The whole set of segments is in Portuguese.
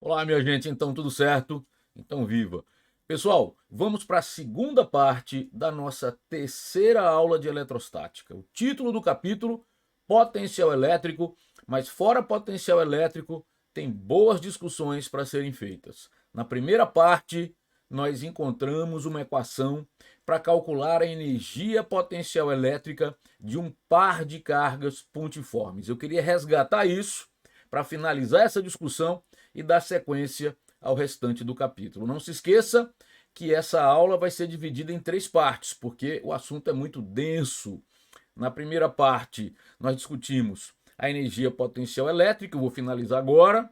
Olá, minha gente, então tudo certo? Então viva! Pessoal, vamos para a segunda parte da nossa terceira aula de eletrostática. O título do capítulo, potencial elétrico, mas fora potencial elétrico, tem boas discussões para serem feitas. Na primeira parte, nós encontramos uma equação para calcular a energia potencial elétrica de um par de cargas pontiformes. Eu queria resgatar isso para finalizar essa discussão e dar sequência ao restante do capítulo. Não se esqueça que essa aula vai ser dividida em 3 partes, porque o assunto é muito denso. Na primeira parte, nós discutimos a energia potencial elétrica, eu vou finalizar agora.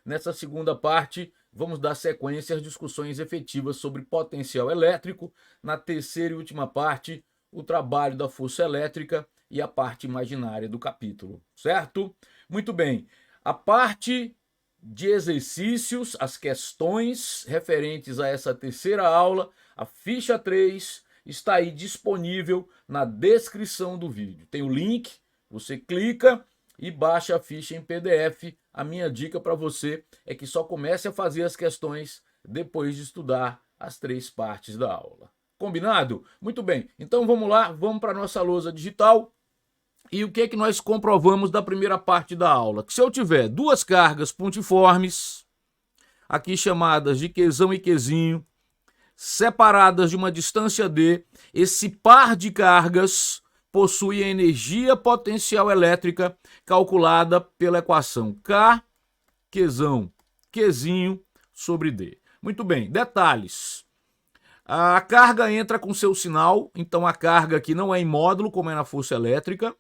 Nessa segunda parte, vamos dar sequência às discussões efetivas sobre potencial elétrico. Na terceira e última parte, o trabalho da força elétrica e a parte imaginária do capítulo, certo? Muito bem. A parte de exercícios, as questões referentes a essa terceira aula, a ficha 3, está aí disponível na descrição do vídeo. Tem o link, você clica e baixa a ficha em PDF. A minha dica para você é que só comece a fazer as questões depois de estudar as 3 partes da aula. Combinado? Muito bem, então vamos lá, vamos para a nossa lousa digital. E o que é que nós comprovamos da primeira parte da aula? Que se eu tiver 2 cargas pontiformes, aqui chamadas de Qzão e Qzinho, separadas de uma distância d, esse par de cargas possui a energia potencial elétrica calculada pela equação K, Qzão, Qzinho sobre d. Muito bem, detalhes. A carga entra com seu sinal, então a carga aqui não é em módulo, como é na força elétrica.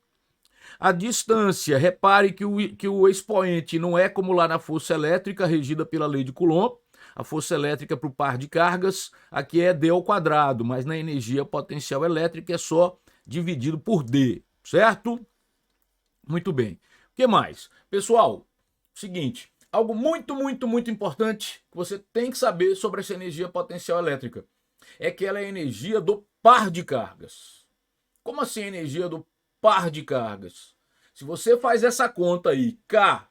A distância, repare que o expoente não é como lá na força elétrica, regida pela lei de Coulomb. A força elétrica para o par de cargas, aqui é d ao quadrado, mas na energia potencial elétrica é só dividido por d, certo? Muito bem. O que mais? Pessoal, seguinte, algo muito importante que você tem que saber sobre essa energia potencial elétrica é que ela é a energia do par de cargas. Como assim a energia do par de cargas? Se você faz essa conta aí, K,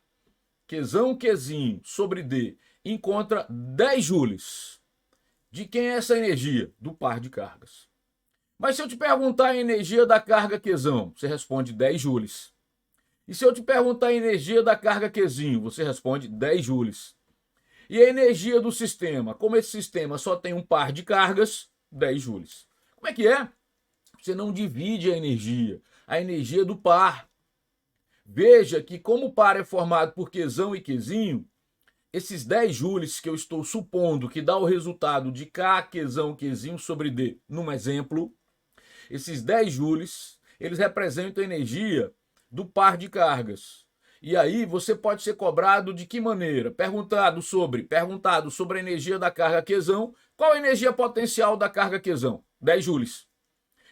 Qzão, Qzinho sobre D, encontra 10 joules. De quem é essa energia? Do par de cargas. Mas se eu te perguntar a energia da carga Qzão, você responde 10 joules. E se eu te perguntar a energia da carga Qzinho, você responde 10 joules. E a energia do sistema? Como esse sistema só tem um par de cargas, 10 joules. Como é que é? Você não divide a energia do par. Veja que como o par é formado por Qzão e Qzinho, esses 10 joules que eu estou supondo que dá o resultado de K, Qzão, Qzinho sobre D, num exemplo, esses 10 joules, eles representam a energia do par de cargas. E aí você pode ser cobrado de que maneira? Perguntado sobre a energia da carga Qzão, qual a energia potencial da carga Qzão? 10 joules.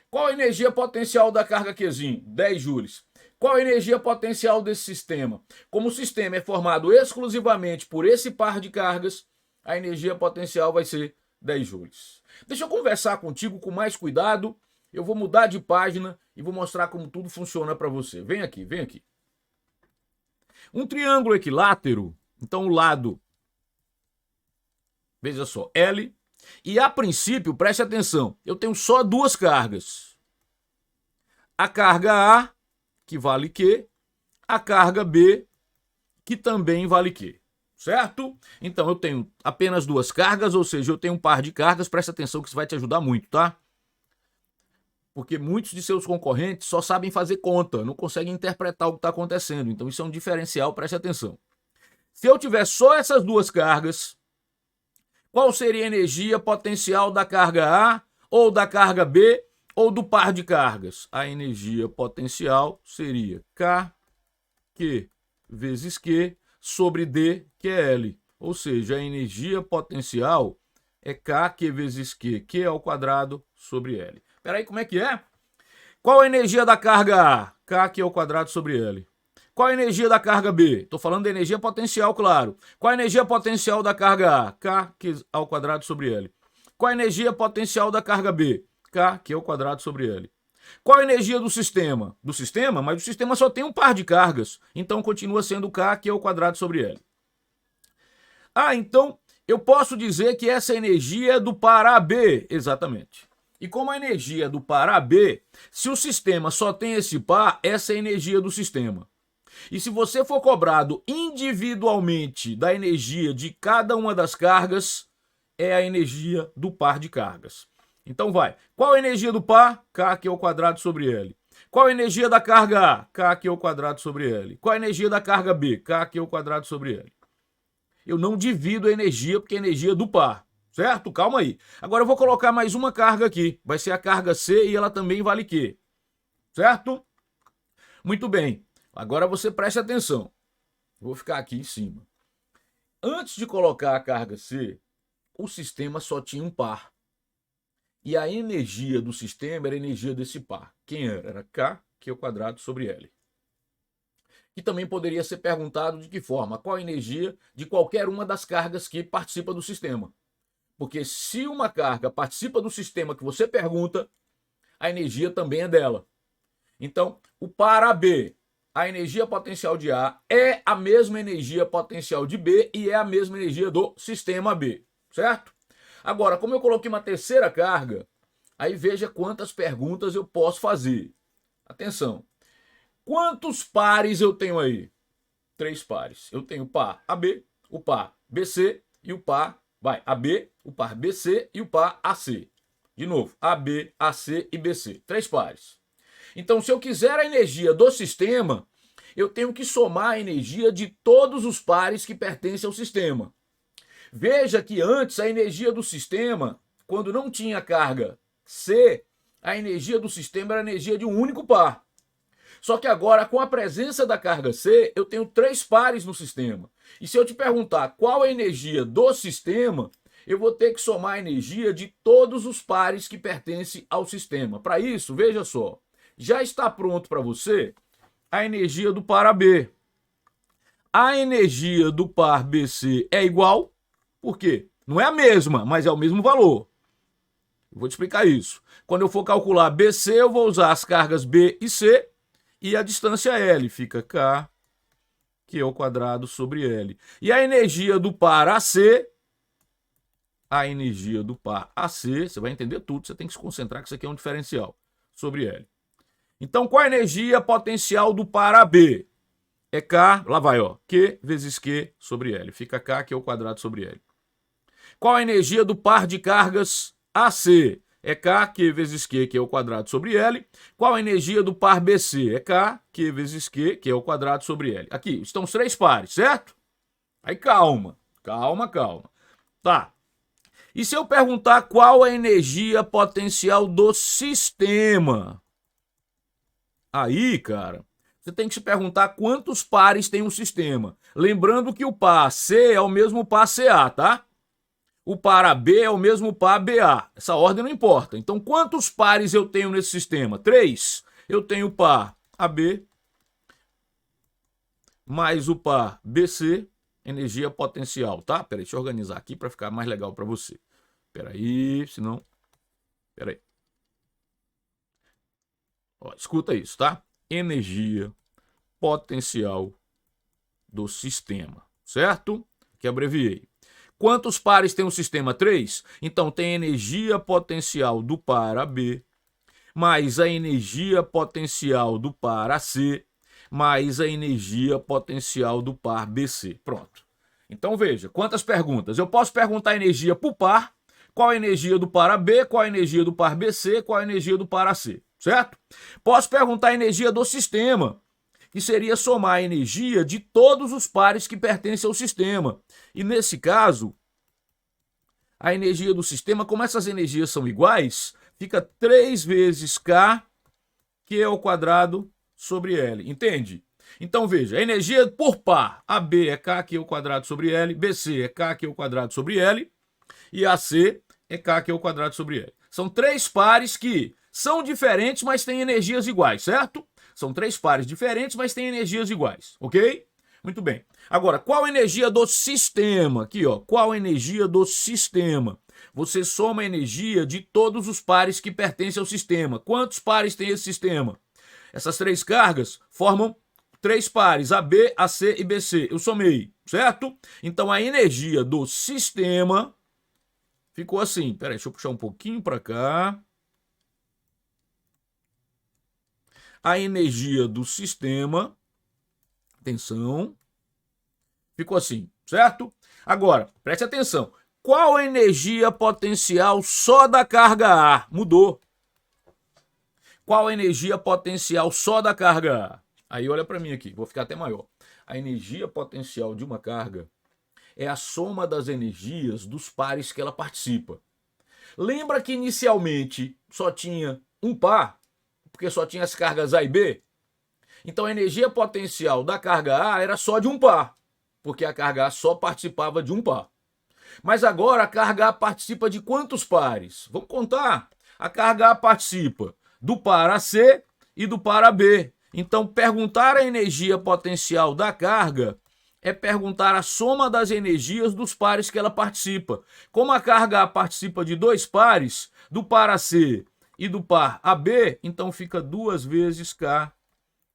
Qual a energia potencial da carga Qzinho? 10 joules. Qual a energia potencial desse sistema? Como o sistema é formado exclusivamente por esse par de cargas, a energia potencial vai ser 10 joules. Deixa eu conversar contigo com mais cuidado. Eu vou mudar de página e vou mostrar como tudo funciona para você. Vem aqui, vem aqui. Um triângulo equilátero, então o lado, veja só, L, e a princípio, preste atenção, eu tenho só 2 cargas. A carga A, que vale Q, a carga B, que também vale Q, certo? Então eu tenho apenas 2 cargas, ou seja, eu tenho um par de cargas, preste atenção que isso vai te ajudar muito, tá? Porque muitos de seus concorrentes só sabem fazer conta, não conseguem interpretar o que está acontecendo. Então isso é um diferencial, preste atenção. Se eu tiver só essas 2 cargas, qual seria a energia potencial da carga A, ou da carga B, ou do par de cargas? A energia potencial seria K, Q vezes Q sobre D, que é L. Ou seja, a energia potencial é K, Q vezes Q, Q ao quadrado sobre L. Espera aí, como é que é? Qual a energia da carga A? K, Q ao quadrado sobre L. Qual a energia da carga B? Estou falando da energia potencial, claro. Qual a energia potencial da carga A? K, Q ao quadrado sobre L. Qual a energia potencial da carga B? K, Q ao quadrado sobre L. Qual a energia do sistema? Do sistema? Mas o sistema só tem um par de cargas. Então continua sendo K, Q ao quadrado sobre L. Ah, então eu posso dizer que essa energia é do par AB. Exatamente. E como a energia é do par AB, se o sistema só tem esse par, essa é a energia do sistema. E se você for cobrado individualmente da energia de cada uma das cargas, é a energia do par de cargas. Então vai. Qual a energia do par? K ao quadrado sobre L. Qual a energia da carga A? K ao quadrado sobre L. Qual a energia da carga B? K ao quadrado sobre L. Eu não divido a energia porque é a energia do par, certo? Calma aí. Agora eu vou colocar mais uma carga aqui. Vai ser a carga C e ela também vale Q, certo? Muito bem. Agora você preste atenção. Vou ficar aqui em cima. Antes de colocar a carga C, o sistema só tinha um par. E a energia do sistema era a energia desse par. Quem era? Era K ao quadrado sobre L. E também poderia ser perguntado de que forma? Qual a energia de qualquer uma das cargas que participa do sistema. Porque se uma carga participa do sistema que você pergunta, a energia também é dela. Então, o par AB, a energia potencial de A é a mesma energia potencial de B e é a mesma energia do sistema B, certo? Agora, como eu coloquei uma terceira carga, aí veja quantas perguntas eu posso fazer. Atenção. Quantos pares eu tenho aí? 3 pares. Eu tenho o par AB, o par BC e o par AB, o par BC e o par AC. De novo, AB, AC e BC. 3 pares. Então, se eu quiser a energia do sistema, eu tenho que somar a energia de todos os pares que pertencem ao sistema. Veja que antes a energia do sistema, quando não tinha carga C, a energia do sistema era a energia de um único par. Só que agora, com a presença da carga C, eu tenho 3 pares no sistema. E se eu te perguntar qual é a energia do sistema, eu vou ter que somar a energia de todos os pares que pertencem ao sistema. Para isso, veja só, já está pronto para você a energia do par AB. A energia do par BC é igual, por quê? Não é a mesma, mas é o mesmo valor. Eu vou te explicar isso. Quando eu for calcular BC, eu vou usar as cargas B e C e a distância L. Fica K ao quadrado sobre L. E a energia do par AC, você vai entender tudo, você tem que se concentrar que isso aqui é um diferencial, sobre L. Então, qual a energia potencial do par AB? É K, lá vai, ó, Q vezes Q sobre L. Fica K ao quadrado sobre L. Qual a energia do par de cargas AC? É K, Q vezes Q ao quadrado sobre L. Qual a energia do par BC? É K, Q vezes Q ao quadrado sobre L. Aqui, estão os 3 pares, certo? Aí calma. Tá. E se eu perguntar qual a energia potencial do sistema? Aí, cara, você tem que se perguntar quantos pares tem um sistema. Lembrando que o par C é o mesmo par CA, tá? O par AB é o mesmo par BA. Essa ordem não importa. Então, quantos pares eu tenho nesse sistema? 3. Eu tenho o par AB mais o par BC, energia potencial, tá? Peraí, deixa eu organizar aqui para ficar mais legal para você. Peraí, senão... Peraí. Ó, escuta isso, tá? Energia potencial do sistema, certo? Que abreviei. Quantos pares tem o sistema? 3? Então tem energia potencial do par AB, mais a energia potencial do par AC, mais a energia potencial do par BC. Pronto. Então veja, quantas perguntas? Eu posso perguntar a energia por par, qual a energia do par AB, qual a energia do par BC, qual a energia do par AC, certo? Posso perguntar a energia do sistema, que seria somar a energia de todos os pares que pertencem ao sistema. E nesse caso, a energia do sistema, como essas energias são iguais, fica 3 vezes K ao quadrado sobre L. Entende? Então veja, a energia por par, AB é K ao quadrado sobre L, BC é K ao quadrado sobre L e AC é K ao quadrado sobre L. São 3 pares que são diferentes, mas têm energias iguais, certo? São 3 pares diferentes, mas têm energias iguais, ok? Muito bem. Agora, qual a energia do sistema? Aqui, ó. Qual a energia do sistema? Você soma a energia de todos os pares que pertencem ao sistema. Quantos pares tem esse sistema? Essas 3 cargas formam 3 pares, AB, AC e BC. Eu somei. certo? Então a energia do sistema ficou assim. Peraí, deixa eu puxar um pouquinho para cá. A energia do sistema, atenção, ficou assim, certo? Agora, preste atenção. Qual a energia potencial só da carga A? Mudou. Qual a energia potencial só da carga A? Aí olha para mim aqui, vou ficar até maior. A energia potencial de uma carga é a soma das energias dos pares que ela participa. Lembra que inicialmente só tinha um par, porque só tinha as cargas A e B? Então a energia potencial da carga A era só de um par, porque a carga A só participava de um par. Mas agora a carga A participa de quantos pares? Vamos contar. A carga A participa do par AC e do par AB. Então, perguntar a energia potencial da carga é perguntar a soma das energias dos pares que ela participa. Como a carga A participa de dois pares, do par AC e do par AB, então fica 2 vezes K,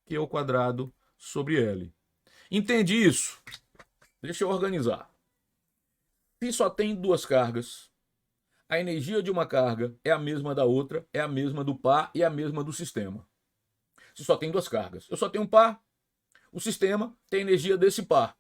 que é o quadrado sobre L. Entende isso? Deixa eu organizar. Se só tem duas cargas, a energia de uma carga é a mesma da outra, é a mesma do par e é a mesma do sistema. Se só tem duas cargas, eu só tenho um par, o sistema tem energia desse par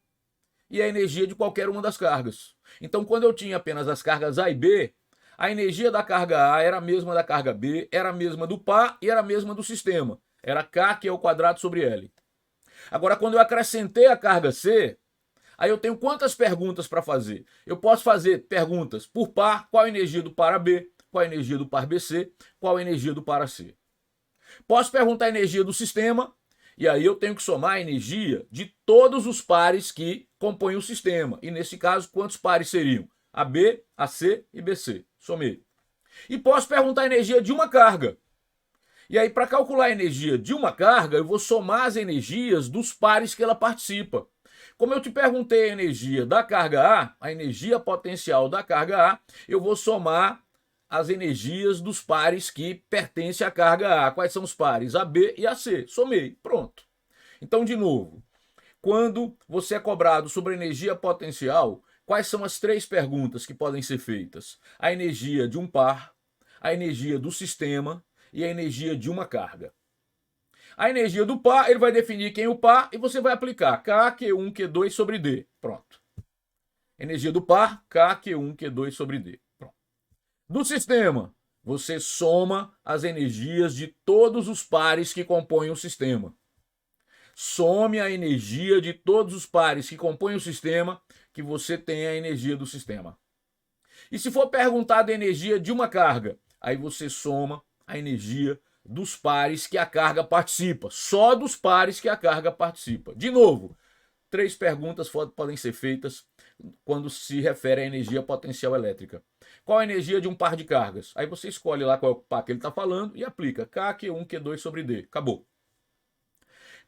e a energia de qualquer uma das cargas. Então, quando eu tinha apenas as cargas A e B, a energia da carga A era a mesma da carga B, era a mesma do par e era a mesma do sistema. Era K, que é o quadrado sobre L. Agora, quando eu acrescentei a carga C, aí eu tenho quantas perguntas para fazer? Eu posso fazer perguntas por par, qual a energia do par AB, qual a energia do par BC, qual a energia do par AC. Posso perguntar a energia do sistema, e aí eu tenho que somar a energia de todos os pares que compõem o sistema. E nesse caso, quantos pares seriam? AB, AC e BC. Somei. E posso perguntar a energia de uma carga. E aí, para calcular a energia de uma carga, eu vou somar as energias dos pares que ela participa. Como eu te perguntei a energia da carga A energia potencial da carga A, eu vou somar as energias dos pares que pertencem à carga A. Quais são os pares? AB e AC. Somei. Pronto. Então, de novo, quando você é cobrado sobre a energia potencial, quais são as 3 perguntas que podem ser feitas? A energia de um par, a energia do sistema e a energia de uma carga. A energia do par, ele vai definir quem é o par e você vai aplicar K, Q1, Q2 sobre D. Pronto. Energia do par, K, Q1, Q2 sobre D. Pronto. Do sistema, você soma as energias de todos os pares que compõem o sistema. Some a energia de todos os pares que compõem o sistema, que você tem a energia do sistema. E se for perguntado a energia de uma carga, aí você soma a energia dos pares que a carga participa. Só dos pares que a carga participa. De novo, 3 perguntas podem ser feitas quando se refere à energia potencial elétrica. Qual a energia de um par de cargas? Aí você escolhe lá qual é o par que ele está falando e aplica K, Q1, Q2 sobre D. Acabou.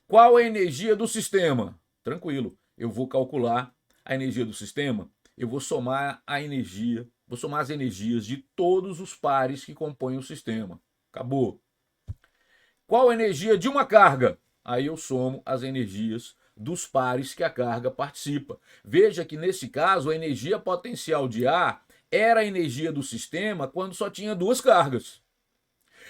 Qual a energia do sistema? Tranquilo, eu vou calcular a energia do sistema, eu vou somar a energia, vou somar as energias de todos os pares que compõem o sistema. Acabou. Qual a energia de uma carga? Aí eu somo as energias dos pares que a carga participa. Veja que nesse caso a energia potencial de A era a energia do sistema quando só tinha 2 cargas.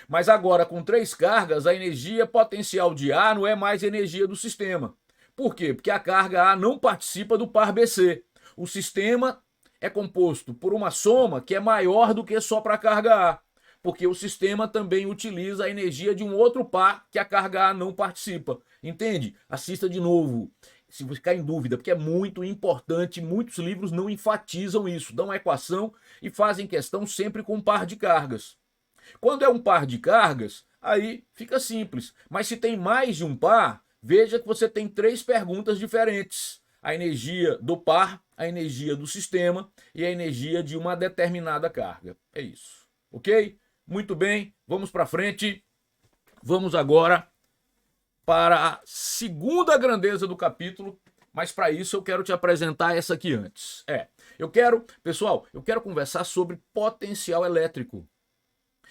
Mas agora com 3 cargas, a energia potencial de A não é mais energia do sistema. Por quê? Porque a carga A não participa do par BC. O sistema é composto por uma soma que é maior do que só para a carga A. Porque o sistema também utiliza a energia de um outro par que a carga A não participa. Entende? Assista de novo, se você ficar em dúvida, porque é muito importante, muitos livros não enfatizam isso, dão a equação e fazem questão sempre com um par de cargas. Quando é um par de cargas, aí fica simples. Mas se tem mais de um par, veja que você tem 3 perguntas diferentes. A energia do par, a energia do sistema e a energia de uma determinada carga. É isso. Ok? Muito bem, vamos para frente. Vamos agora para a segunda grandeza do capítulo, mas para isso eu quero te apresentar essa aqui antes. Pessoal, eu quero conversar sobre potencial elétrico.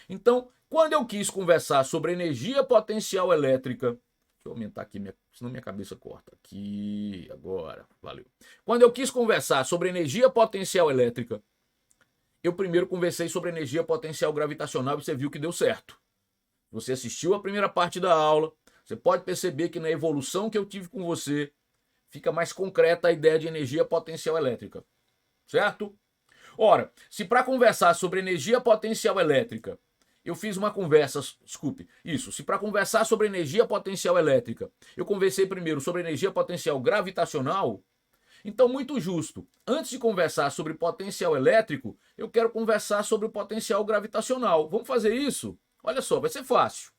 Então, quando eu quis conversar sobre energia potencial elétrica, Deixa eu aumentar aqui, senão minha cabeça corta. Aqui, agora, valeu. Quando eu quis conversar sobre energia potencial elétrica, eu primeiro conversei sobre energia potencial gravitacional e você viu que deu certo. Você assistiu a primeira parte da aula, você pode perceber que na evolução que eu tive com você, fica mais concreta a ideia de energia potencial elétrica, certo? Ora, se para conversar sobre energia potencial elétrica, eu fiz uma conversa, se para conversar sobre energia potencial elétrica, eu conversei primeiro sobre energia potencial gravitacional, então muito justo, antes de conversar sobre potencial elétrico, eu quero conversar sobre o potencial gravitacional. Vamos fazer isso? Olha só, vai ser fácil.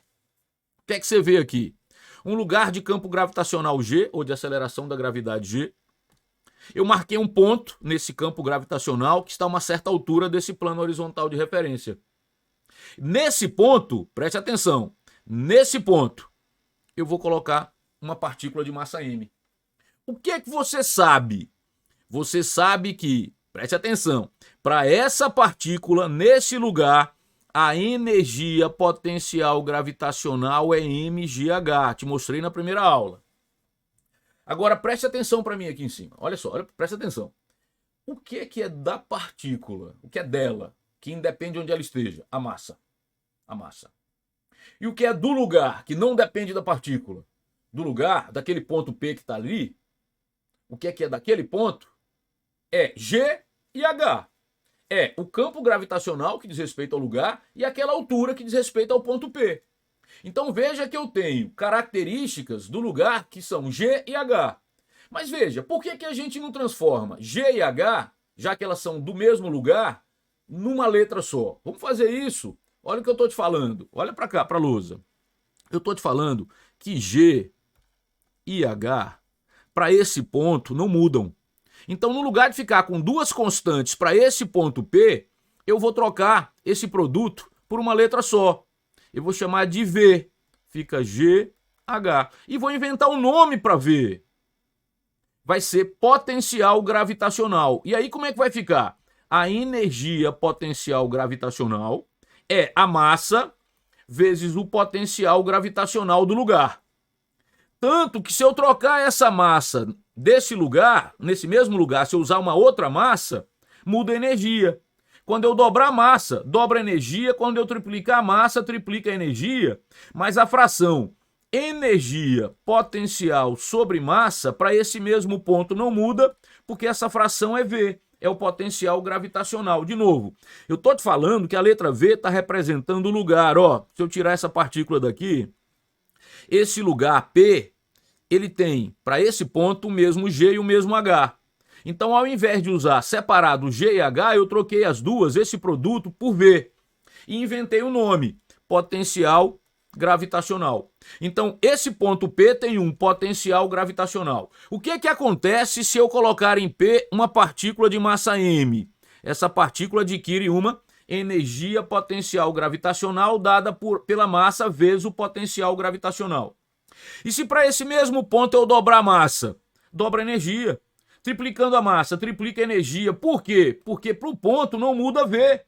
O que é que você vê aqui? Um lugar de campo gravitacional G, ou de aceleração da gravidade G. Eu marquei um ponto nesse campo gravitacional que está a uma certa altura desse plano horizontal de referência. Nesse ponto, preste atenção, nesse ponto, eu vou colocar uma partícula de massa m. O que é que você sabe? Você sabe que, preste atenção, para essa partícula, nesse lugar, a energia potencial gravitacional é mgh. Te mostrei na primeira aula. Agora preste atenção para mim aqui em cima. Olha só, preste atenção. O que é da partícula? O que é dela? Que independe de onde ela esteja? A massa. A massa. E o que é do lugar? Que não depende da partícula? Do lugar, daquele ponto P que está ali, o que é daquele ponto? É G e H. É o campo gravitacional que diz respeito ao lugar e aquela altura que diz respeito ao ponto P. Então veja que eu tenho características do lugar que são G e H. Mas veja, por que a gente não transforma G e H, já que elas são do mesmo lugar, numa letra só? Vamos fazer isso. Olha o que eu estou te falando. Olha para cá, para a lousa. Eu estou te falando que G e H, para esse ponto, não mudam. Então, no lugar de ficar com duas constantes para esse ponto P, eu vou trocar esse produto por uma letra só. Eu vou chamar de V. Fica GH. E vou inventar um nome para V. Vai ser potencial gravitacional. E aí como é que vai ficar? A energia potencial gravitacional é a massa vezes o potencial gravitacional do lugar. Tanto que se eu trocar essa massa desse lugar, nesse mesmo lugar, se eu usar uma outra massa, muda a energia. Quando eu dobrar a massa, dobra a energia. Quando eu triplicar a massa, triplica a energia. Mas a fração energia potencial sobre massa, para esse mesmo ponto não muda, porque essa fração é V, é o potencial gravitacional. De novo, eu estou te falando que a letra V está representando o lugar. Ó, se eu tirar essa partícula daqui, esse lugar P, ele tem para esse ponto o mesmo G e o mesmo H. Então, ao invés de usar separado G e H, eu troquei as duas, esse produto, por V. E inventei um nome, potencial gravitacional. Então, esse ponto P tem um potencial gravitacional. O que acontece se eu colocar em P uma partícula de massa m? Essa partícula adquire uma energia potencial gravitacional dada pela massa vezes o potencial gravitacional. E se para esse mesmo ponto eu dobrar a massa? Dobra a energia. Triplicando a massa, triplica a energia. Por quê? Porque para o ponto não muda V.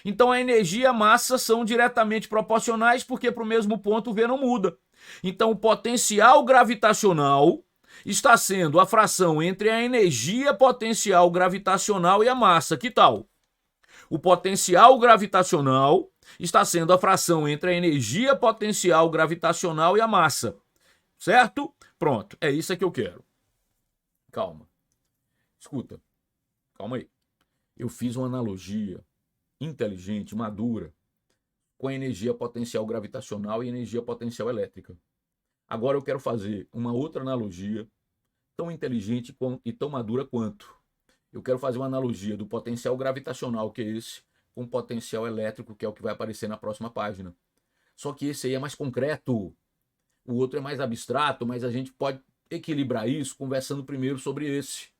Então a energia e a massa são diretamente proporcionais, porque para o mesmo ponto o V não muda. Então o potencial gravitacional está sendo a fração entre a energia potencial gravitacional e a massa. Que tal? O potencial gravitacional está sendo a fração entre a energia potencial gravitacional e a massa. Certo? Pronto, é isso que eu quero. Calma. Escuta, calma aí. Eu fiz uma analogia inteligente, madura, com a energia potencial gravitacional e energia potencial elétrica. Agora eu quero fazer uma outra analogia tão inteligente e tão madura quanto. Eu quero fazer uma analogia do potencial gravitacional, que é esse, com o potencial elétrico, que é o que vai aparecer na próxima página. Só que esse aí é mais concreto. O outro é mais abstrato, mas a gente pode equilibrar isso conversando primeiro sobre esse.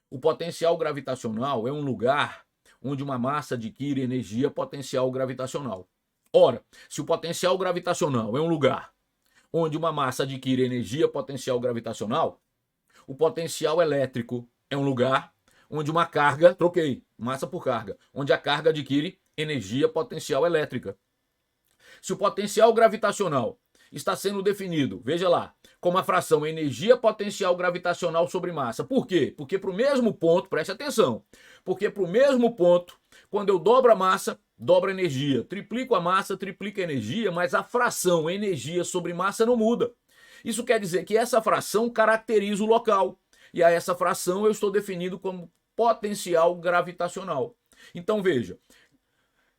O potencial gravitacional é um lugar onde uma massa adquire energia potencial gravitacional. Ora, se o potencial gravitacional é um lugar onde uma massa adquire energia potencial gravitacional, o potencial elétrico é um lugar onde uma carga, troquei, massa por carga, onde a carga adquire energia potencial elétrica. Se o potencial gravitacional está sendo definido, veja lá, como a fração energia potencial gravitacional sobre massa. Por quê? Porque para o mesmo ponto, preste atenção, porque para o mesmo ponto, quando eu dobro a massa, dobra a energia. Triplico a massa, triplica a energia, mas a fração energia sobre massa não muda. Isso quer dizer que essa fração caracteriza o local. E a essa fração eu estou definindo como potencial gravitacional. Então veja,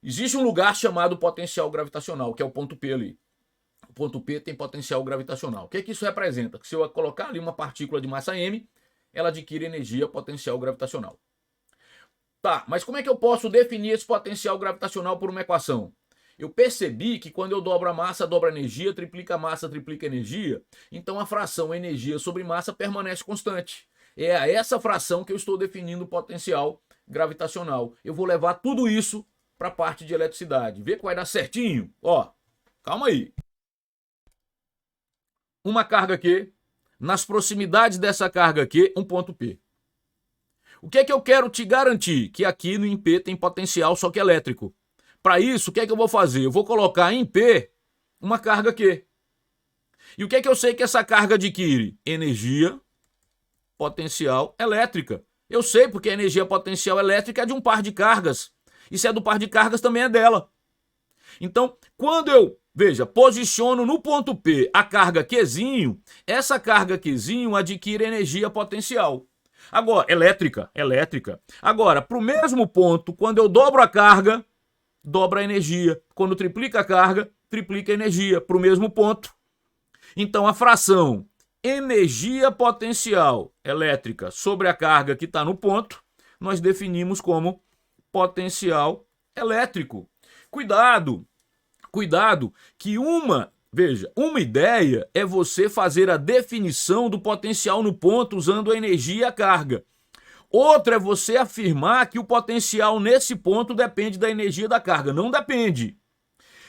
existe um lugar chamado potencial gravitacional, que é o ponto P ali. O ponto P tem potencial gravitacional. O que é que isso representa? Que se eu colocar ali uma partícula de massa m, ela adquire energia potencial gravitacional. Tá, mas como é que eu posso definir esse potencial gravitacional por uma equação? Eu percebi que quando eu dobro a massa, dobra a energia, triplica a massa, triplica a energia, então a fração energia sobre massa permanece constante. É a essa fração que eu estou definindo o potencial gravitacional. Eu vou levar tudo isso para a parte de eletricidade. Vê que vai dar certinho? Ó, calma aí. Uma carga Q, nas proximidades dessa carga Q, um ponto P. O que é que eu quero te garantir? Que aqui no em P tem potencial, só que elétrico. Para isso, o que é que eu vou fazer? Eu vou colocar em P uma carga Q. E o que é que eu sei que essa carga adquire? Energia potencial elétrica. Eu sei porque a energia potencial elétrica é de um par de cargas. E se é do par de cargas, também é dela. Então, quando eu, veja, posiciono no ponto P a carga Qzinho, essa carga Qzinho adquire energia potencial. Agora, elétrica. Agora, para o mesmo ponto, quando eu dobro a carga, dobra a energia. Quando triplica a carga, triplica a energia para o mesmo ponto. Então, a fração energia potencial elétrica sobre a carga que está no ponto, nós definimos como potencial elétrico. Cuidado que uma ideia é você fazer a definição do potencial no ponto usando a energia e a carga. Outra é você afirmar que o potencial nesse ponto depende da energia da carga. Não depende.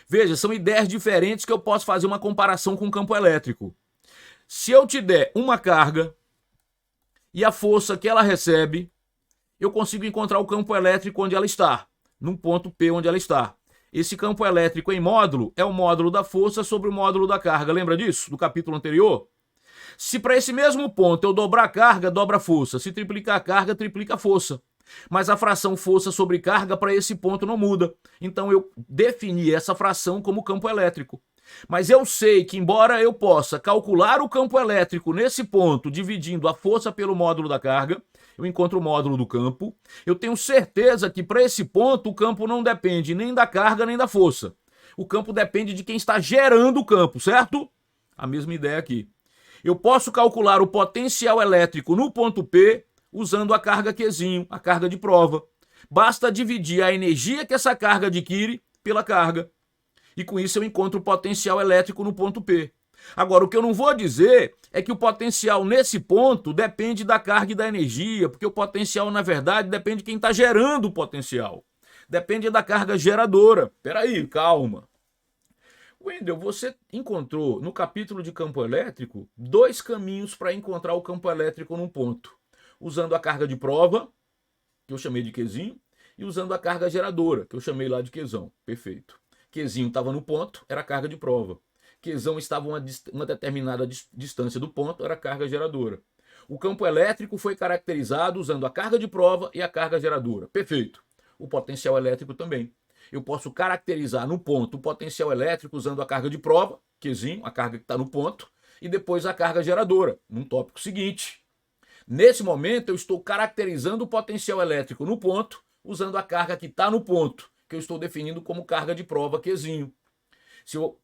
Veja, são ideias diferentes que eu posso fazer uma comparação com o campo elétrico. Se eu te der uma carga e a força que ela recebe, eu consigo encontrar o campo elétrico onde ela está, num ponto P onde ela está. Esse campo elétrico em módulo é o módulo da força sobre o módulo da carga. Lembra disso, do capítulo anterior? Se para esse mesmo ponto eu dobrar a carga, dobra a força. Se triplicar a carga, triplica a força. Mas a fração força sobre carga para esse ponto não muda. Então eu defini essa fração como campo elétrico. Mas eu sei que, embora eu possa calcular o campo elétrico nesse ponto, dividindo a força pelo módulo da carga, eu encontro o módulo do campo. Eu tenho certeza que para esse ponto o campo não depende nem da carga nem da força. O campo depende de quem está gerando o campo, certo? A mesma ideia aqui. Eu posso calcular o potencial elétrico no ponto P usando a carga Qzinho, a carga de prova. Basta dividir a energia que essa carga adquire pela carga. E com isso eu encontro o potencial elétrico no ponto P. Agora, o que eu não vou dizer é que o potencial nesse ponto depende da carga e da energia, porque o potencial, na verdade, depende de quem está gerando o potencial. Depende da carga geradora. Peraí, calma. Wendel, você encontrou no capítulo de campo elétrico 2 caminhos para encontrar o campo elétrico num ponto. Usando a carga de prova, que eu chamei de Qzinho, e usando a carga geradora, que eu chamei lá de Qzão. Perfeito. Qzinho estava no ponto, era a carga de prova. Qzão estava a uma determinada distância do ponto, era a carga geradora. O campo elétrico foi caracterizado usando a carga de prova e a carga geradora. Perfeito. O potencial elétrico também. Eu posso caracterizar no ponto o potencial elétrico usando a carga de prova, Qzinho, a carga que está no ponto, e depois a carga geradora, num tópico seguinte. Nesse momento, eu estou caracterizando o potencial elétrico no ponto, usando a carga que está no ponto, que eu estou definindo como carga de prova Qzinho.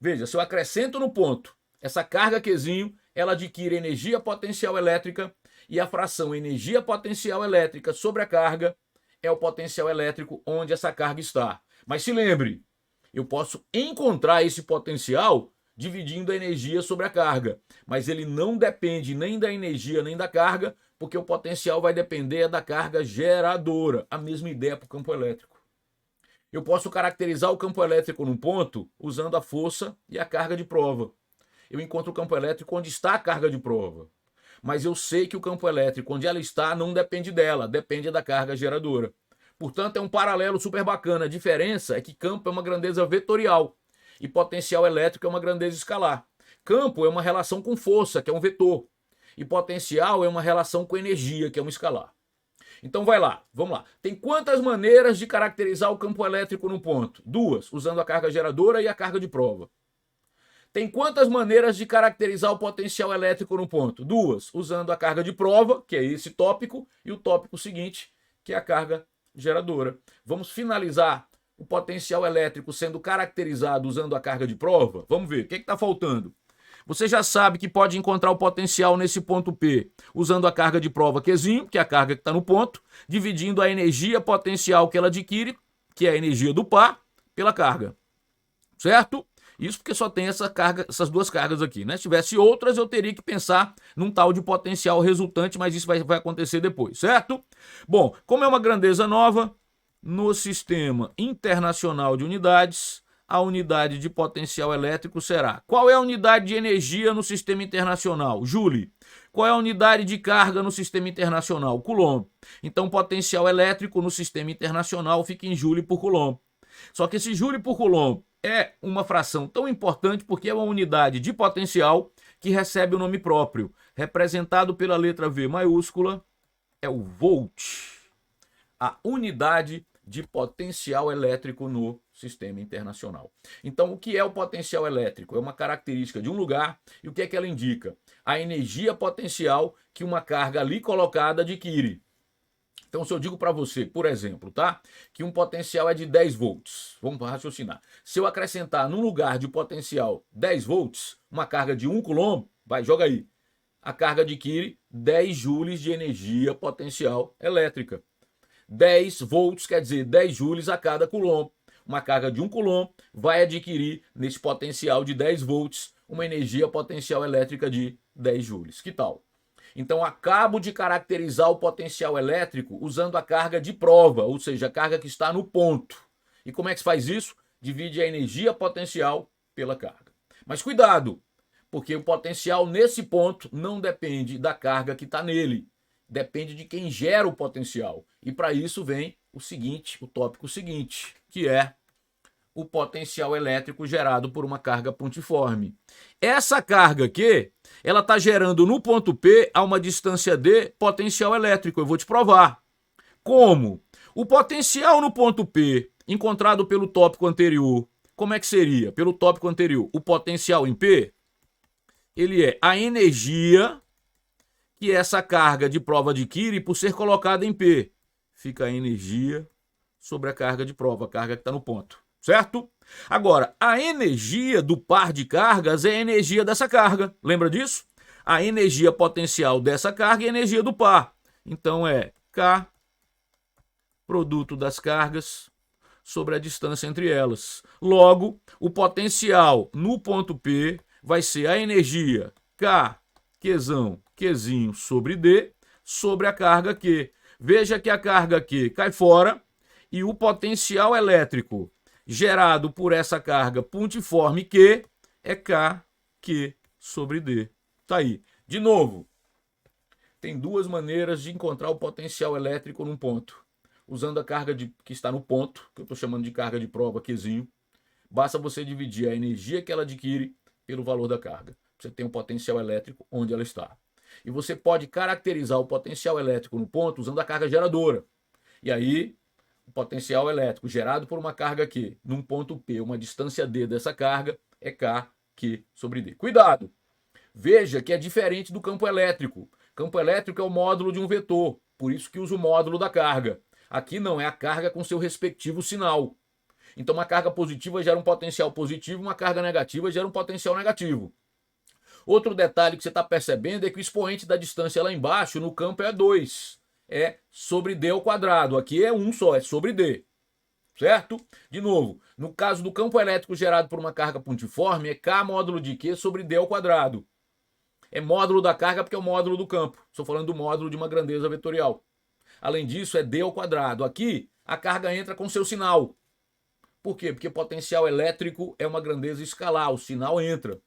Veja, se eu acrescento no ponto essa carga Qzinho, ela adquire energia potencial elétrica e a fração energia potencial elétrica sobre a carga é o potencial elétrico onde essa carga está. Mas se lembre, eu posso encontrar esse potencial dividindo a energia sobre a carga, mas ele não depende nem da energia nem da carga, porque o potencial vai depender da carga geradora. A mesma ideia para o campo elétrico. Eu posso caracterizar o campo elétrico num ponto usando a força e a carga de prova. Eu encontro o campo elétrico onde está a carga de prova. Mas eu sei que o campo elétrico onde ela está não depende dela, depende da carga geradora. Portanto, é um paralelo super bacana. A diferença é que campo é uma grandeza vetorial e potencial elétrico é uma grandeza escalar. Campo é uma relação com força, que é um vetor. E potencial é uma relação com energia, que é um escalar. Então vai lá, vamos lá. Tem quantas maneiras de caracterizar o campo elétrico num ponto? 2, usando a carga geradora e a carga de prova. Tem quantas maneiras de caracterizar o potencial elétrico num ponto? 2, usando a carga de prova, que é esse tópico, e o tópico seguinte, que é a carga geradora. Vamos finalizar o potencial elétrico sendo caracterizado usando a carga de prova? Vamos ver, o que está faltando? Você já sabe que pode encontrar o potencial nesse ponto P usando a carga de prova Qzinho, que é a carga que está no ponto, dividindo a energia potencial que ela adquire, que é a energia do par, pela carga. Certo? Isso porque só tem essas duas cargas aqui, né? Se tivesse outras, eu teria que pensar num tal de potencial resultante, mas isso vai acontecer depois, certo? Bom, como é uma grandeza nova, no Sistema Internacional de Unidades, a unidade de potencial elétrico será: qual é a unidade de energia no Sistema Internacional? Joule. Qual é a unidade de carga no Sistema Internacional? Coulomb. Então, potencial elétrico no Sistema Internacional fica em Joule por Coulomb. Só que esse Joule por Coulomb é uma fração tão importante porque é uma unidade de potencial que recebe o nome próprio, representado pela letra V maiúscula, é o volt, a unidade de potencial elétrico no Sistema Internacional. Então, o que é o potencial elétrico? É uma característica de um lugar e o que é que ela indica? A energia potencial que uma carga ali colocada adquire. Então, se eu digo para você, por exemplo, tá, que um potencial é de 10 volts, vamos raciocinar. Se eu acrescentar num lugar de potencial 10 volts, uma carga de 1 coulomb, vai, joga aí. A carga adquire 10 joules de energia potencial elétrica. 10 volts quer dizer 10 joules a cada coulomb. Uma carga de 1 coulomb vai adquirir, nesse potencial de 10 volts, uma energia potencial elétrica de 10 joules. Que tal? Então, acabo de caracterizar o potencial elétrico usando a carga de prova, ou seja, a carga que está no ponto. E como é que se faz isso? Divide a energia potencial pela carga. Mas cuidado, porque o potencial nesse ponto não depende da carga que está nele. Depende de quem gera o potencial. E para isso vem o tópico seguinte, que é o potencial elétrico gerado por uma carga pontiforme. Essa carga aqui, ela está gerando no ponto P, a uma distância D, potencial elétrico. Eu vou te provar. Como? O potencial no ponto P, encontrado pelo tópico anterior, como é que seria? Pelo tópico anterior, o potencial em P, ele é a energia que essa carga de prova adquire por ser colocada em P. Fica a energia sobre a carga de prova, a carga que está no ponto. Certo? Agora, a energia do par de cargas é a energia dessa carga. Lembra disso? A energia potencial dessa carga é a energia do par. Então é K, produto das cargas, sobre a distância entre elas. Logo, o potencial no ponto P vai ser a energia K, Qzinho sobre D, sobre a carga Q. Veja que a carga Q cai fora e o potencial elétrico gerado por essa carga pontiforme Q é KQ sobre D. Tá aí. De novo, tem duas maneiras de encontrar o potencial elétrico num ponto. Usando a carga que está no ponto, que eu estou chamando de carga de prova Qzinho, basta você dividir a energia que ela adquire pelo valor da carga. Você tem um potencial elétrico onde ela está. E você pode caracterizar o potencial elétrico no ponto usando a carga geradora. E aí, o potencial elétrico gerado por uma carga Q num ponto P, uma distância D dessa carga, é KQ sobre D. Cuidado! Veja que é diferente do campo elétrico. Campo elétrico é o módulo de um vetor, por isso que usa o módulo da carga. Aqui não, é a carga com seu respectivo sinal. Então, uma carga positiva gera um potencial positivo, uma carga negativa gera um potencial negativo. Outro detalhe que você está percebendo é que o expoente da distância lá embaixo, no campo, é 2. É sobre D ao quadrado. Aqui é 1 só, é sobre D. Certo? De novo, no caso do campo elétrico gerado por uma carga pontiforme, é K módulo de Q sobre D ao quadrado. É módulo da carga porque é o módulo do campo. Estou falando do módulo de uma grandeza vetorial. Além disso, é D ao quadrado. Aqui, a carga entra com seu sinal. Por quê? Porque potencial elétrico é uma grandeza escalar, o sinal entra.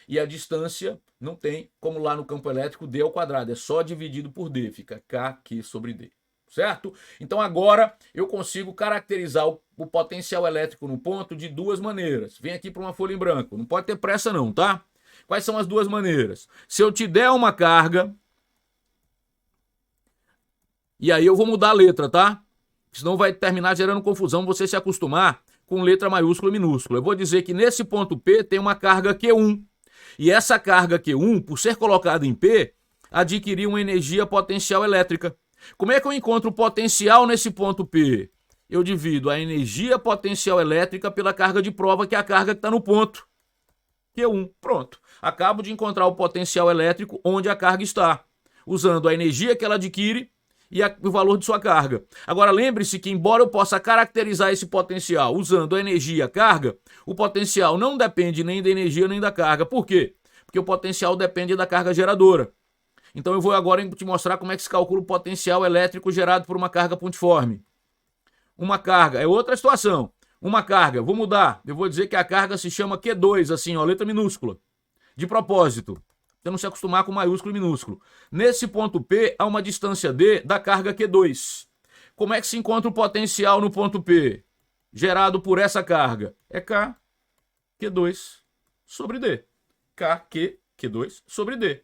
E a distância não tem, como lá no campo elétrico, D ao quadrado. É só dividido por D, fica KQ sobre D. Certo? Então agora eu consigo caracterizar o potencial elétrico no ponto de duas maneiras. Vem aqui para uma folha em branco. Não pode ter pressa não, tá? Quais são as duas maneiras? Se eu te der uma carga, e aí eu vou mudar a letra, tá? Senão vai terminar gerando confusão você se acostumar com letra maiúscula e minúscula. Eu vou dizer que nesse ponto P tem uma carga Q1. E essa carga Q1, por ser colocada em P, adquiriu uma energia potencial elétrica. Como é que eu encontro o potencial nesse ponto P? Eu divido a energia potencial elétrica pela carga de prova, que é a carga que está no ponto Q1. Pronto. Acabo de encontrar o potencial elétrico onde a carga está, usando a energia que ela adquire e o valor de sua carga. Agora lembre-se que, embora eu possa caracterizar esse potencial usando a energia e a carga, o potencial não depende nem da energia nem da carga. Por quê? Porque o potencial depende da carga geradora. Então eu vou agora te mostrar como é que se calcula o potencial elétrico gerado por uma carga pontiforme. Uma carga é outra situação. Uma carga, vou mudar, eu vou dizer que a carga se chama Q2, assim, ó, letra minúscula. De propósito, você não se acostumar com maiúsculo e minúsculo. Nesse ponto P, há uma distância D da carga Q2. Como é que se encontra o potencial no ponto P? Gerado por essa carga. É K, Q2 sobre D. K, Q2 sobre D.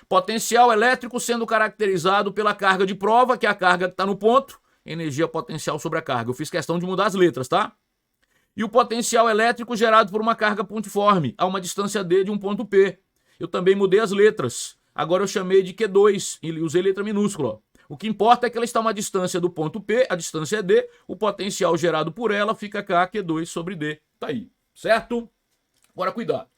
Potencial elétrico sendo caracterizado pela carga de prova, que é a carga que está no ponto, energia potencial sobre a carga. Eu fiz questão de mudar as letras, tá? E o potencial elétrico gerado por uma carga pontiforme, a uma distância D de um ponto P. Eu também mudei as letras. Agora eu chamei de Q2 e usei letra minúscula. O que importa é que ela está a uma distância do ponto P, a distância é D, o potencial gerado por ela fica K, Q2 sobre D. Tá aí, certo? Agora cuidado.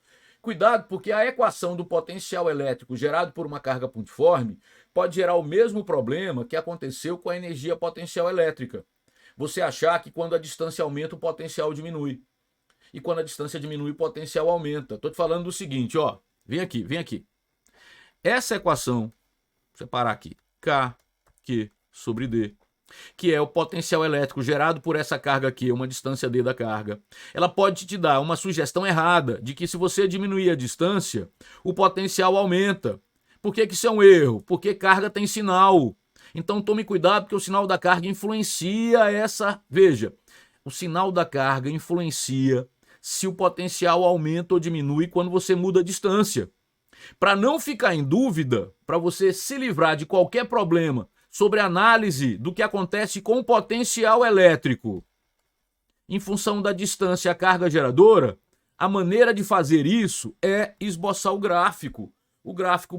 Cuidado, porque a equação do potencial elétrico gerado por uma carga pontiforme pode gerar o mesmo problema que aconteceu com a energia potencial elétrica. Você achar que quando a distância aumenta, o potencial diminui. E quando a distância diminui, o potencial aumenta. Estou te falando do seguinte, ó. Vem aqui, vem aqui. Essa equação, vou separar aqui, K, Q sobre D, que é o potencial elétrico gerado por essa carga aqui, uma distância D da carga, ela pode te dar uma sugestão errada de que se você diminuir a distância, o potencial aumenta. Por que isso é um erro? Porque carga tem sinal. Então tome cuidado, porque o sinal da carga influencia essa... Veja, o sinal da carga influencia se o potencial aumenta ou diminui quando você muda a distância. Para não ficar em dúvida, para você se livrar de qualquer problema sobre a análise do que acontece com o potencial elétrico em função da distância à carga geradora, a maneira de fazer isso é esboçar o gráfico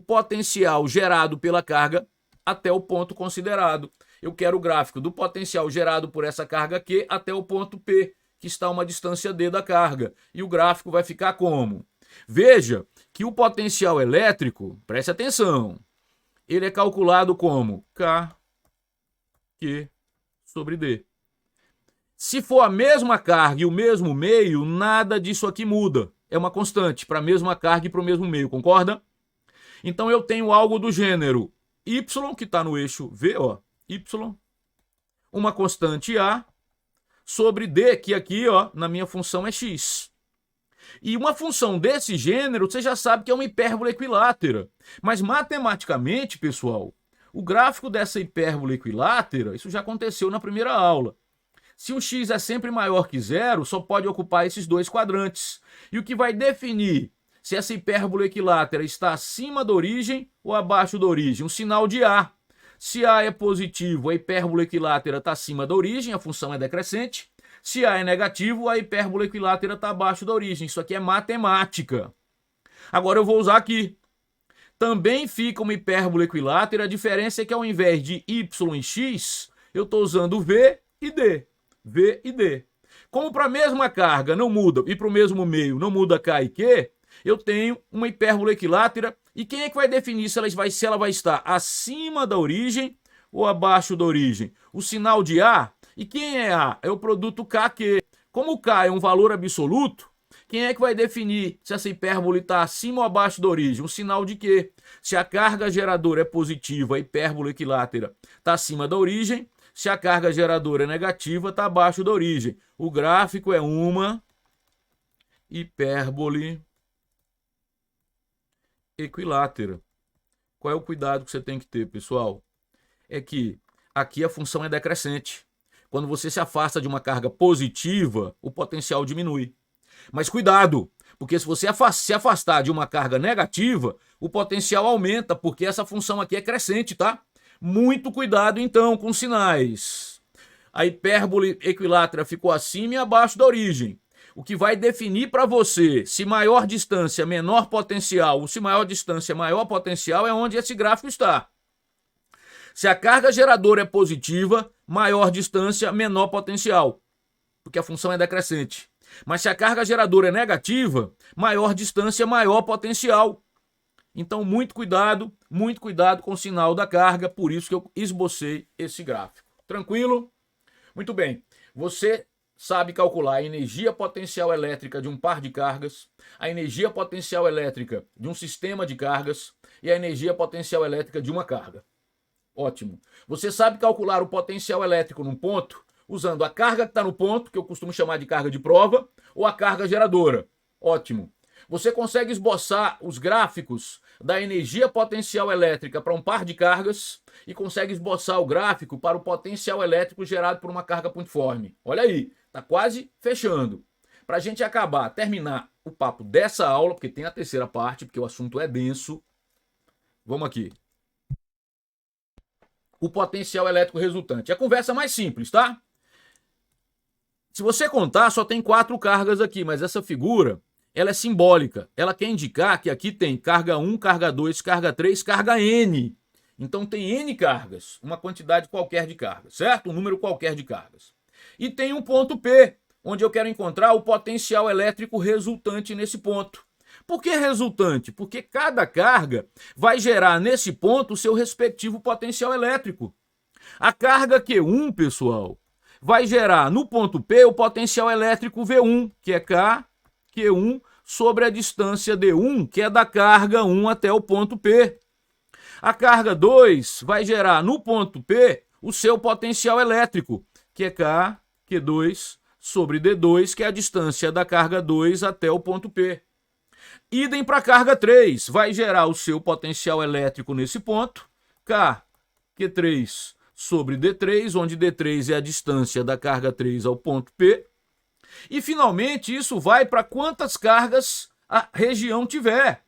potencial gerado pela carga até o ponto considerado. Eu quero o gráfico do potencial gerado por essa carga Q até o ponto P, que está a uma distância D da carga. E o gráfico vai ficar como? Veja que o potencial elétrico, preste atenção, ele é calculado como K, Q sobre D. Se for a mesma carga e o mesmo meio, nada disso aqui muda. É uma constante para a mesma carga e para o mesmo meio, concorda? Então eu tenho algo do gênero Y, que está no eixo V, ó, Y, uma constante A, sobre D, que aqui, ó, na minha função é X. E uma função desse gênero, você já sabe que é uma hipérbole equilátera. Mas matematicamente, pessoal, o gráfico dessa hipérbole equilátera, isso já aconteceu na primeira aula. Se o x é sempre maior que zero, só pode ocupar esses dois quadrantes. E o que vai definir se essa hipérbole equilátera está acima da origem ou abaixo da origem? Um sinal de A. Se A é positivo, a hipérbole equilátera está acima da origem, a função é decrescente. Se A é negativo, a hipérbole equilátera está abaixo da origem. Isso aqui é matemática. Agora eu vou usar aqui. Também fica uma hipérbole equilátera, a diferença é que ao invés de y e x, eu estou usando V e D. V e D. Como para a mesma carga não muda, e para o mesmo meio não muda K e Q, eu tenho uma hipérbole equilátera, e quem é que vai definir se ela vai estar acima da origem ou abaixo da origem? O sinal de A. E quem é A? É o produto KQ. Como K é um valor absoluto, quem é que vai definir se essa hipérbole está acima ou abaixo da origem? O sinal de Q. Se a carga geradora é positiva, a hipérbole equilátera está acima da origem. Se a carga geradora é negativa, está abaixo da origem. O gráfico é uma hipérbole equilátera. Qual é o cuidado que você tem que ter, pessoal? É que aqui a função é decrescente. Quando você se afasta de uma carga positiva, o potencial diminui. Mas cuidado, porque se você se afastar de uma carga negativa, o potencial aumenta, porque essa função aqui é crescente, tá? Muito cuidado então com sinais. A hipérbole equilátera ficou acima e abaixo da origem. O que vai definir para você se maior distância, menor potencial, ou se maior distância, maior potencial, é onde esse gráfico está. Se a carga geradora é positiva, maior distância, menor potencial, porque a função é decrescente. Mas se a carga geradora é negativa, maior distância, maior potencial. Então, muito cuidado com o sinal da carga, por isso que eu esbocei esse gráfico. Tranquilo? Muito bem. Você sabe calcular a energia potencial elétrica de um par de cargas, a energia potencial elétrica de um sistema de cargas e a energia potencial elétrica de uma carga. Ótimo. Você sabe calcular o potencial elétrico num ponto usando a carga que está no ponto, que eu costumo chamar de carga de prova, ou a carga geradora. Ótimo. Você consegue esboçar os gráficos da energia potencial elétrica para um par de cargas e consegue esboçar o gráfico para o potencial elétrico gerado por uma carga pontiforme. Olha aí, está quase fechando. Para a gente terminar o papo dessa aula, porque tem a terceira parte, porque o assunto é denso. Vamos aqui. O potencial elétrico resultante. É a conversa mais simples, tá? Se você contar, só tem 4 cargas aqui, mas essa figura, ela é simbólica. Ela quer indicar que aqui tem carga 1, carga 2, carga 3, carga N. Então tem N cargas, uma quantidade qualquer de cargas, certo? Um número qualquer de cargas. E tem um ponto P, onde eu quero encontrar o potencial elétrico resultante nesse ponto. Por que resultante? Porque cada carga vai gerar nesse ponto o seu respectivo potencial elétrico. A carga Q1, pessoal, vai gerar no ponto P o potencial elétrico V1, que é Q1 sobre a distância D1, que é da carga 1 até o ponto P. A carga 2 vai gerar no ponto P o seu potencial elétrico, que é Q2 sobre D2, que é a distância da carga 2 até o ponto P. Idem para a carga 3, vai gerar o seu potencial elétrico nesse ponto, Q3 sobre D3, onde D3 é a distância da carga 3 ao ponto P. E, finalmente, isso vai para quantas cargas a região tiver.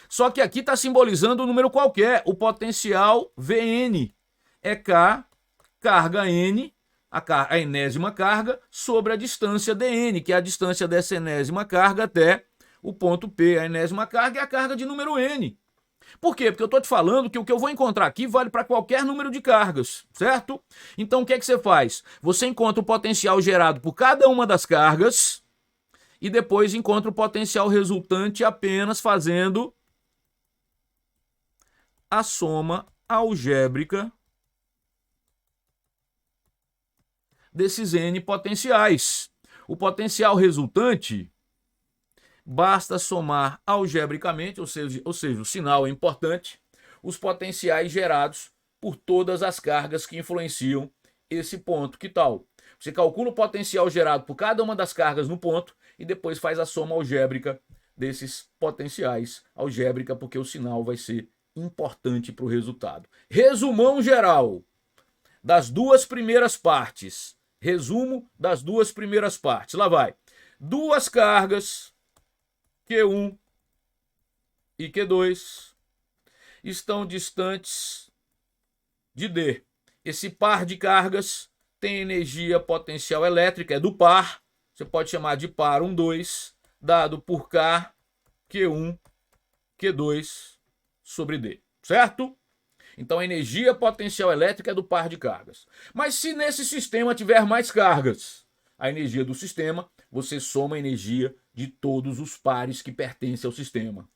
Só que aqui está simbolizando um número qualquer, o potencial Vn. É carga N, a enésima carga, sobre a distância Dn, que é a distância dessa enésima carga até o ponto P. A enésima carga é a carga de número N. Por quê? Porque eu estou te falando que o que eu vou encontrar aqui vale para qualquer número de cargas, certo? Então o que é que você faz? Você encontra o potencial gerado por cada uma das cargas e depois encontra o potencial resultante apenas fazendo a soma algébrica desses N potenciais. O potencial resultante basta somar algebricamente, ou seja, o sinal é importante, os potenciais gerados por todas as cargas que influenciam esse ponto. Que tal? Você calcula o potencial gerado por cada uma das cargas no ponto e depois faz a soma algébrica desses potenciais. Algébrica porque o sinal vai ser importante para o resultado. Resumão geral das duas primeiras partes. Resumo das duas primeiras partes. Lá vai. Duas cargas Q1 e Q2 estão distantes de D. Esse par de cargas tem energia potencial elétrica, é do par, você pode chamar de par 1, 2, dado por K, Q1, Q2 sobre D, certo? Então a energia potencial elétrica é do par de cargas. Mas se nesse sistema tiver mais cargas, a energia do sistema, você soma a energia de todos os pares que pertencem ao sistema.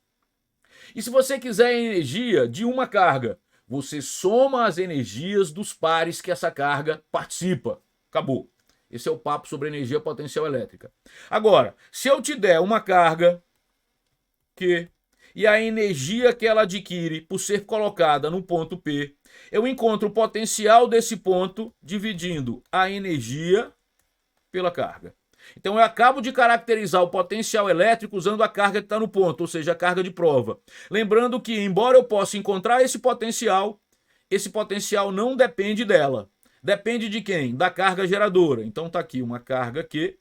E se você quiser a energia de uma carga, você soma as energias dos pares que essa carga participa. Acabou. Esse é o papo sobre energia potencial elétrica. Agora, se eu te der uma carga Q e a energia que ela adquire por ser colocada no ponto P, eu encontro o potencial desse ponto dividindo a energia pela carga. Então eu acabo de caracterizar o potencial elétrico usando a carga que está no ponto, ou seja, a carga de prova. Lembrando que, embora eu possa encontrar esse potencial não depende dela. Depende de quem? Da carga geradora. Então está aqui uma carga Q.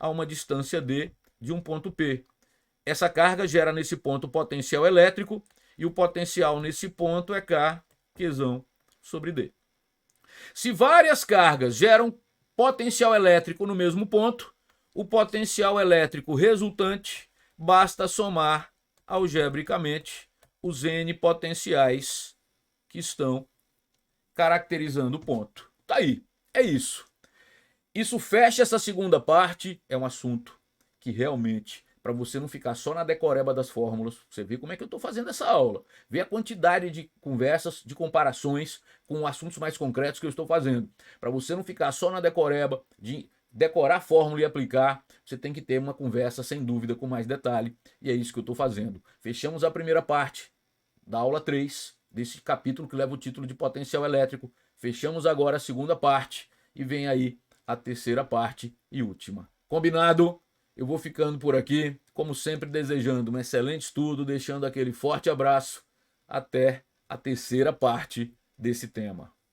a uma distância D de um ponto P. Essa carga gera nesse ponto potencial elétrico e o potencial nesse ponto é K, Qzão, sobre D. Se várias cargas geram potencial elétrico no mesmo ponto, o potencial elétrico resultante basta somar algebricamente os N potenciais que estão caracterizando o ponto. Tá aí, é isso. Isso fecha essa segunda parte, é um assunto que realmente, para você não ficar só na decoreba das fórmulas, você vê como é que eu estou fazendo essa aula, vê a quantidade de conversas, de comparações com assuntos mais concretos que eu estou fazendo. Para você não ficar só na decoreba de decorar a fórmula e aplicar, você tem que ter uma conversa sem dúvida com mais detalhe, e é isso que eu estou fazendo. Fechamos a primeira parte da aula 3, desse capítulo que leva o título de potencial elétrico. Fechamos agora a segunda parte e vem aí a terceira parte e última. Combinado? Eu vou ficando por aqui, como sempre desejando um excelente estudo, deixando aquele forte abraço. Até a terceira parte desse tema.